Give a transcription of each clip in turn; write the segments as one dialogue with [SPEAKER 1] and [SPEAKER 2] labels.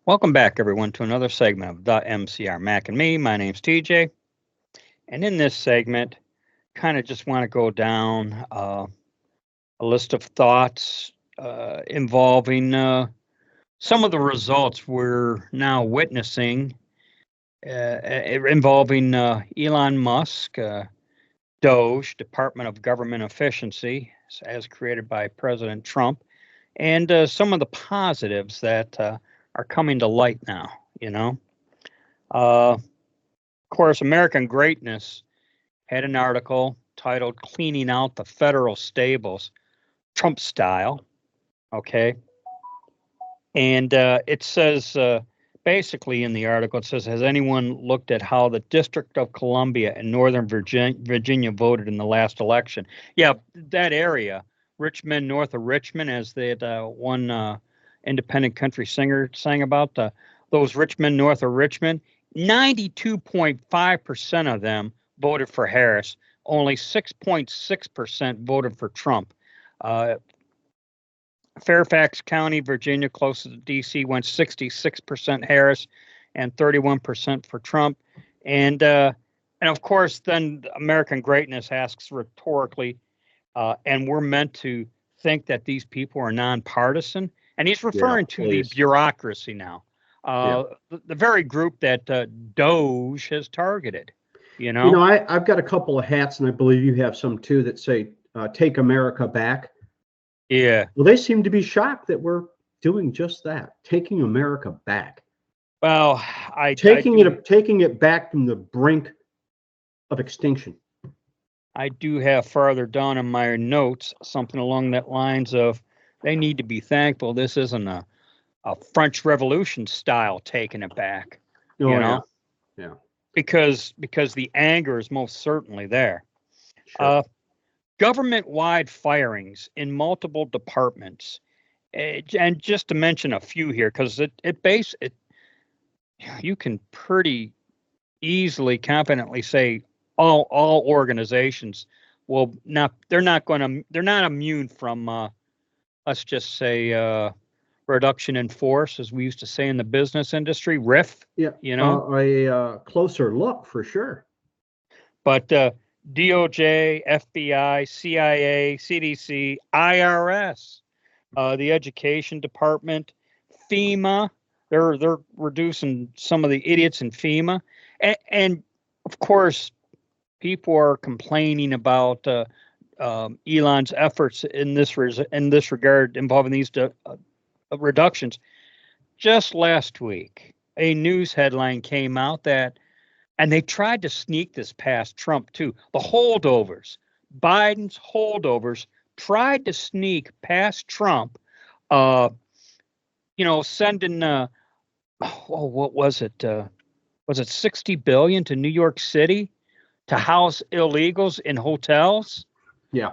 [SPEAKER 1] Welcome back, everyone, to another segment of the MCR Mac and Me. My name's TJ, and in this segment, kind of just want to go down a list of thoughts involving some of the results we're now witnessing involving Elon Musk, Doge, Department of Government Efficiency, as created by President Trump, and some of the positives that are coming to light now. Of course, American Greatness had an article titled "Cleaning Out the Federal Stables, Trump Style." Okay, and it says basically in the article, it says, "Has anyone looked at how the District of Columbia and Northern Virginia voted in the last election?" Yeah, that area, Richmond, north of Richmond, as that one independent country singer sang about, those Richmond, north of Richmond, 92.5% of them voted for Harris. Only 6.6% voted for Trump. Fairfax County, Virginia, closest to D.C., went 66% Harris and 31% for Trump. And of course, then American Greatness asks rhetorically, and we're meant to think that these people are nonpartisan. And he's referring to the bureaucracy now, the very group that Doge has targeted.
[SPEAKER 2] I've got a couple of hats, and I believe you have some too, that say "Take America Back."
[SPEAKER 1] Yeah.
[SPEAKER 2] Well, they seem to be shocked that we're doing just that, taking America back.
[SPEAKER 1] Well,
[SPEAKER 2] taking it back from the brink of extinction.
[SPEAKER 1] I do have farther down in my notes something along that lines of they need to be thankful this isn't a French Revolution style taking it back.
[SPEAKER 2] Yeah.
[SPEAKER 1] Because the anger is most certainly there.
[SPEAKER 2] Sure.
[SPEAKER 1] Government-wide firings in multiple departments, and just to mention a few here, because you can pretty easily, confidently say all organizations they're not immune from let's just say reduction in force, as we used to say in the business industry, RIF.
[SPEAKER 2] Yeah, a closer look for sure.
[SPEAKER 1] But DOJ, FBI, CIA, CDC, IRS, the Education Department, FEMA. They're reducing some of the idiots in FEMA, and of course, people are complaining about Elon's efforts in this regard involving these reductions. Just last week, a news headline came out that. And they tried to sneak this past Trump, too. The holdovers, Biden's holdovers, tried to sneak past Trump, sending, what was it? Was it $60 billion to New York City to house illegals in hotels?
[SPEAKER 2] Yeah.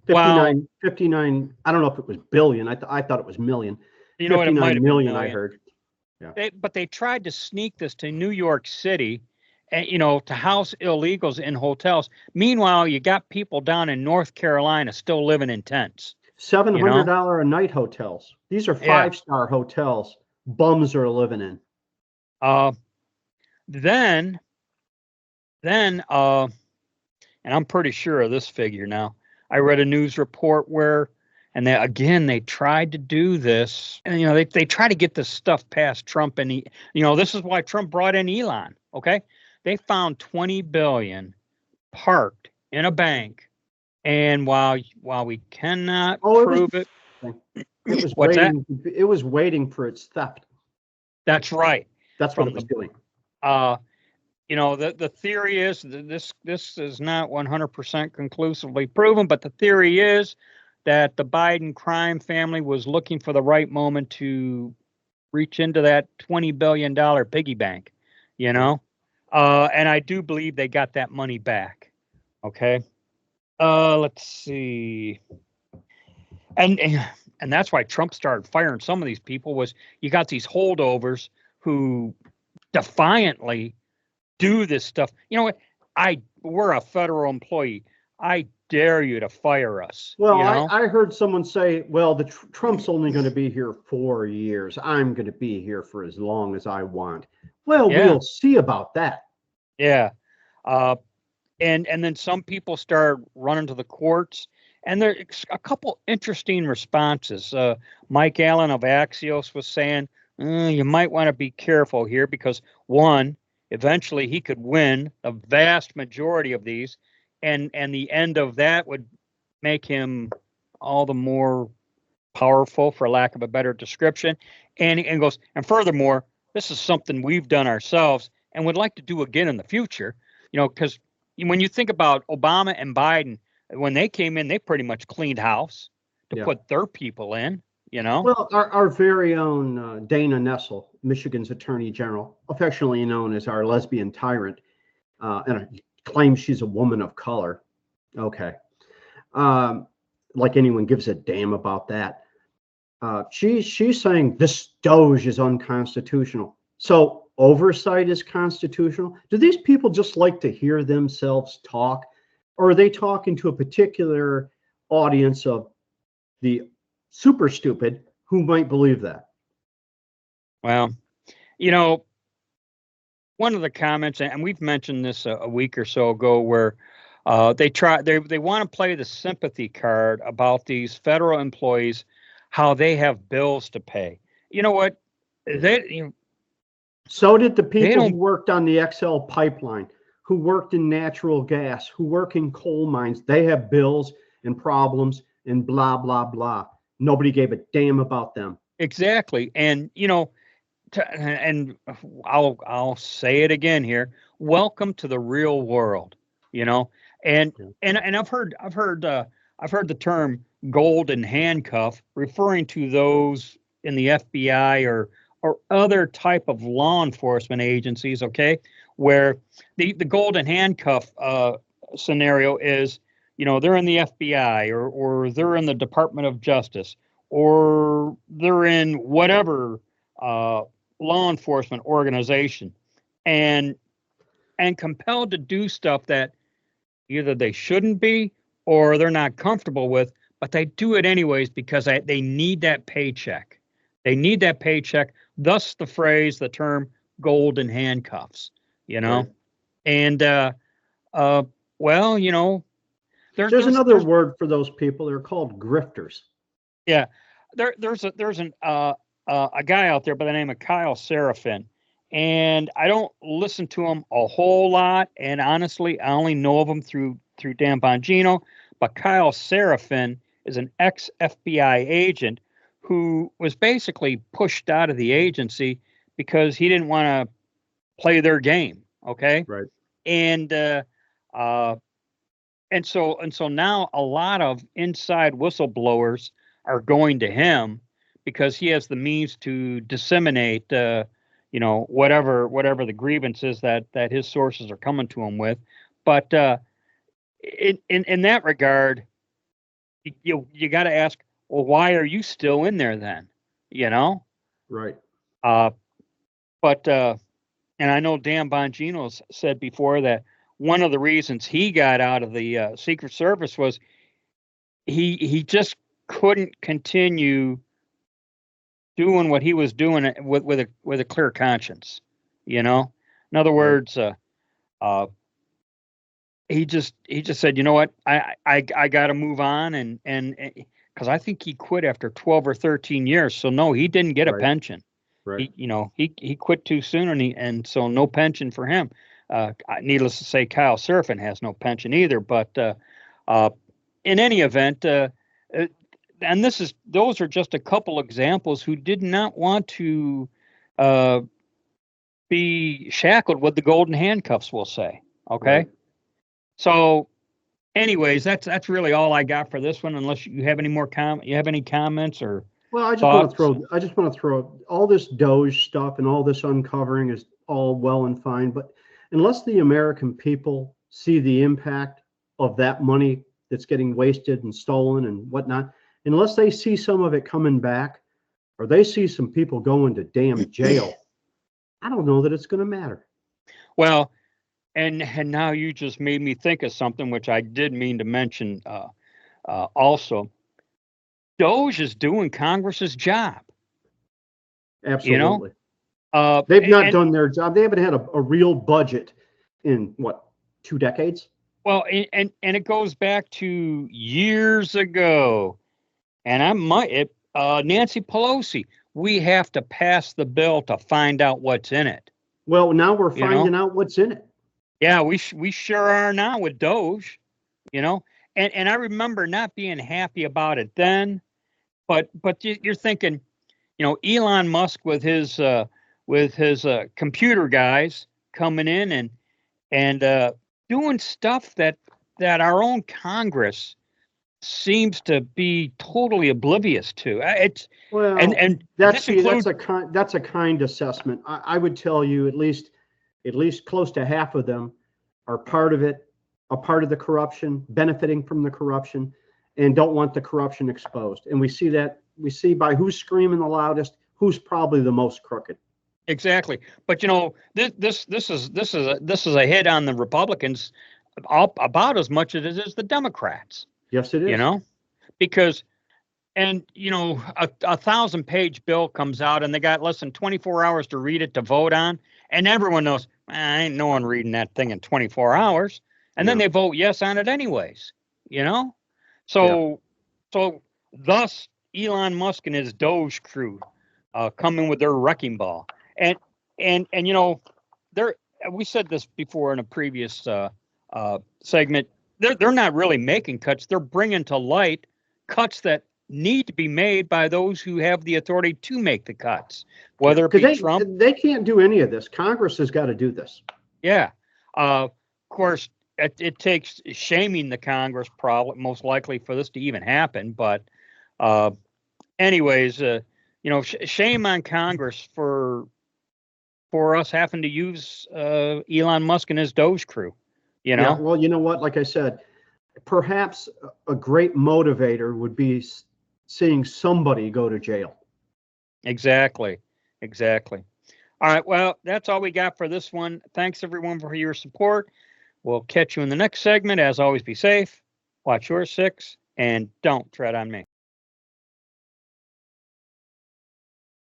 [SPEAKER 2] 59, I don't know if it was billion. I thought it was million.
[SPEAKER 1] You know what, it might have been million.
[SPEAKER 2] I heard.
[SPEAKER 1] Yeah. But they tried to sneak this to New York City, to house illegals in hotels. Meanwhile, you got people down in North Carolina still living in tents.
[SPEAKER 2] $700 a night hotels. These are 5-star hotels. Bums are living in.
[SPEAKER 1] Then, and I'm pretty sure of this figure now. I read a news report where, and they tried to do this, and they try to get this stuff past Trump, and this is why Trump brought in Elon. Okay. They found $20 billion parked in a bank, and while we cannot prove it
[SPEAKER 2] was waiting. It was waiting for its theft.
[SPEAKER 1] That's right.
[SPEAKER 2] That's what it was doing.
[SPEAKER 1] The theory is this is not 100% conclusively proven, but the theory is that the Biden crime family was looking for the right moment to reach into that $20 billion piggy bank. And I do believe they got that money back. Okay. Let's see. And that's why Trump started firing some of these people. Was you got these holdovers who defiantly do this stuff. We're a federal employee. I dare you to fire us.
[SPEAKER 2] Well,
[SPEAKER 1] You know?
[SPEAKER 2] I heard someone say, well, Trump's only going to be here 4 years. I'm going to be here for as long as I want. Well,
[SPEAKER 1] Yeah,
[SPEAKER 2] we'll see about that.
[SPEAKER 1] yeah. Uh, and then some people start running to the courts, and there's a couple interesting responses. Mike Allen of Axios was saying, you might want to be careful here because one, eventually he could win a vast majority of these, and the end of that would make him all the more powerful, for lack of a better description. And goes, and furthermore, this is something we've done ourselves and would like to do again in the future. Because when you think about Obama and Biden, when they came in, they pretty much cleaned house to
[SPEAKER 2] Yeah.
[SPEAKER 1] put their people in.
[SPEAKER 2] Well, our very own Dana Nessel, Michigan's Attorney General, affectionately known as our lesbian tyrant, and claims she's a woman of color. Okay. Like anyone gives a damn about that. She's saying this Doge is unconstitutional. So oversight is constitutional. Do these people just like to hear themselves talk, or are they talking to a particular audience of the super stupid who might believe that?
[SPEAKER 1] Well, one of the comments, and we've mentioned this a week or so ago, where they want to play the sympathy card about these federal employees, how they have bills to pay. You know what?
[SPEAKER 2] So did the
[SPEAKER 1] They
[SPEAKER 2] people who
[SPEAKER 1] don't
[SPEAKER 2] worked on the XL pipeline, who worked in natural gas, who work in coal mines. They have bills and problems and blah, blah, blah. Nobody gave a damn about them.
[SPEAKER 1] exactly, and and I'll say it again here. Welcome to the real world. You know, and
[SPEAKER 2] Yeah.
[SPEAKER 1] and I've heard the term golden handcuff referring to those in the FBI or other type of law enforcement agencies. Okay, where the golden handcuff scenario is, they're in the FBI or they're in the Department of Justice or they're in whatever uh, law enforcement organization, and compelled to do stuff that either they shouldn't be or they're not comfortable with, but they do it anyways because they need that paycheck. They need that paycheck. Thus, the term golden handcuffs. You
[SPEAKER 2] Right.
[SPEAKER 1] know, and uh, well,
[SPEAKER 2] There's another word for those people. They're called grifters.
[SPEAKER 1] yeah, there's a guy out there by the name of Kyle Seraphin, and I don't listen to him a whole lot, and honestly, I only know of him through Dan Bongino. But Kyle Seraphin is an ex FBI agent who was basically pushed out of the agency because he didn't want to play their game. Okay,
[SPEAKER 2] Right.
[SPEAKER 1] and uh, and so now a lot of inside whistleblowers are going to him because he has the means to disseminate whatever the grievances that his sources are coming to him with. But in that regard, you got to ask, well, why are you still in there then? you know
[SPEAKER 2] Right.
[SPEAKER 1] uh but and I know Dan Bongino's said before that one of the reasons he got out of the Secret Service was he just couldn't continue doing what he was doing with a clear conscience. In other
[SPEAKER 2] Right.
[SPEAKER 1] words, uh, he just said, you know what, I got to move on, and because I think he quit after 12 or 13 years, so no, he didn't get a
[SPEAKER 2] Right.
[SPEAKER 1] pension.
[SPEAKER 2] Right.
[SPEAKER 1] He quit too soon, and so no pension for him. Needless to say, Kyle Seraphin has no pension either. But uh, in any event, uh, and those are just a couple examples who did not want to uh, be shackled with the golden handcuffs. We'll say, okay.
[SPEAKER 2] Right.
[SPEAKER 1] So, anyways, that's really all I got for this one. Unless you have any more you have any comments or
[SPEAKER 2] Well,
[SPEAKER 1] thoughts?
[SPEAKER 2] I just want to throw all this Doge stuff and all this uncovering is all well and fine, but unless the American people see the impact of that money that's getting wasted and stolen and whatnot, unless they see some of it coming back, or they see some people going to damn jail, I don't know that it's going to matter.
[SPEAKER 1] Well, and now you just made me think of something which I did mean to mention also. Doge is doing Congress's job, you know.
[SPEAKER 2] Absolutely. They've not
[SPEAKER 1] And
[SPEAKER 2] done their job. They haven't had a real budget in what, 2 decades?
[SPEAKER 1] well, and it goes back to years ago. And I might Nancy Pelosi. We have to pass the bill to find out what's in it.
[SPEAKER 2] Well, now we're
[SPEAKER 1] You know.
[SPEAKER 2] finding out what's in it.
[SPEAKER 1] Yeah, we sure are now with Doge. You know. And I remember not being happy about it then, but you're thinking, you know, Elon Musk with his computer guys coming in and doing stuff that our own Congress seems to be totally oblivious to. It's
[SPEAKER 2] Well,
[SPEAKER 1] and
[SPEAKER 2] that's
[SPEAKER 1] this includes
[SPEAKER 2] that's a kind assessment. I would tell you at least close to half of them are part of it, a part of the corruption, benefiting from the corruption, and don't want the corruption exposed. And we see by who's screaming the loudest, who's probably the most crooked.
[SPEAKER 1] exactly. But you know, this is a hit on the Republicans about as much as it is the Democrats.
[SPEAKER 2] Yes, it is.
[SPEAKER 1] You know, because and you know, a 1,000-page bill comes out and they got less than 24 hours to read it to vote on, and everyone knows ain't no one reading that thing in 24 hours, and then they vote yes on it anyways. You know, so thus Elon Musk and his Doge crew come in with their wrecking ball, and you know, we said this before in a previous segment. They're not really making cuts. They're bringing to light cuts that need to be made by those who have the authority to make the cuts, whether it be Trump.
[SPEAKER 2] They can't do any of this. Congress has got to do this.
[SPEAKER 1] Yeah. Of course, it takes shaming the Congress probably most likely for this to even happen. But anyways, you know, shame on Congress for us having to use Elon Musk and his Doge crew. You know.
[SPEAKER 2] Yeah, well, you know what? Like I said, perhaps a great motivator would be seeing somebody go to jail.
[SPEAKER 1] Exactly. All right. Well, that's all we got for this one. Thanks everyone for your support. We'll catch you in the next segment. As always, be safe, watch your six, and don't tread on me.